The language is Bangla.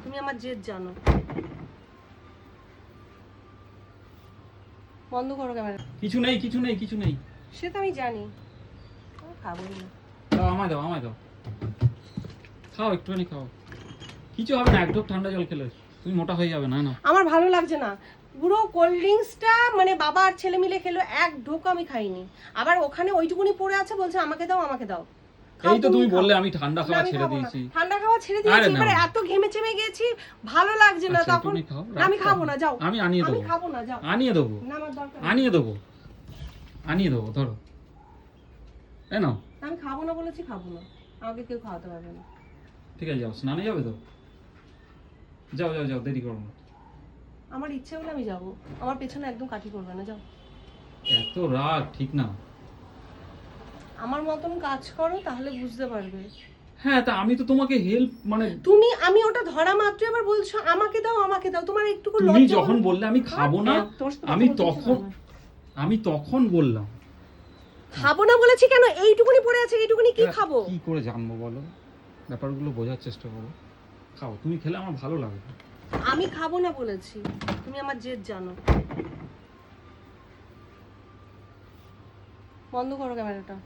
তুমি আমার জেদ জানো। বন্ধ করো ক্যামেরা। কিছু নেই কিছু নেই কিছু নেই। সে তো আমি জানি, খাবো না। দাও আমায় দাও আমায় দাও, খাও একটুখানি খাও, কিছু হবে না, এক ঢোক ঠান্ডা জল খেলে তুমি মোটা হয়ে যাবে। না না আমার ভালো লাগছে না, পুরো কোল্ড ড্রিঙ্কসটা মানে বাবা আর ছেলে মিলে খেলো, এক ঢোক আমি খাইনি। আবার ওখানে ওইটুকুনি পড়ে আছে, বলছে আমাকে দাও আমাকে দাও। এই তো তুমি বললে আমি ঠান্ডা খাওয়া ছেড়ে দিয়েছি। ঠান্ডা খাওয়া ছেড়ে দিয়েছি, এবারে এত ঘেমে চেমে গেছি, ভালো লাগছে না তখন। আমি খাবো না, যাও। আমি আনিয়ে দেবো, আমি খাবো না, যাও। আনিয়ে দেবো, না আমার দরকার আনিয়ে দেবো, আনিয়ে দেবো, ধরো এই নাও। আমি খাবো না বলেছি, খাবো না, আমাকে কেউ খাওয়াতে পারবে না। ঠিক আছে যাও, স্নানে যাবে তো, যাও যাও যাও, দেরি করো না। আমার ইচ্ছে হলে আমি যাবো, আমার পেছনে একদম কাঠি করবে না, যাও। এত রাগ ঠিক না। আমার মতন কাজ করো তাহলে বুঝতে পারবে। হ্যাঁ তা আমি তো তোমাকে হেল্প মানে তুমি, আমি ওটা ধরা মাত্র এবার বলছো আমাকে দাও আমাকে দাও, তোমার একটু তুমি যখন বললে আমি খাবো না, আমি আমি তখন বললাম খাবো না বলেছি কেন? এইটুকুনি পড়ে আছে, এইটুকুনি কি খাবো? কি করে জানবো বলো, ব্যাপারগুলো বোঝার চেষ্টা করো। খাও, তুমি খেলে আমার ভালো লাগবে। আমি খাবো না বলেছি, তুমি আমার জেদ জানো। বন্ধ করো ক্যামেরাটা।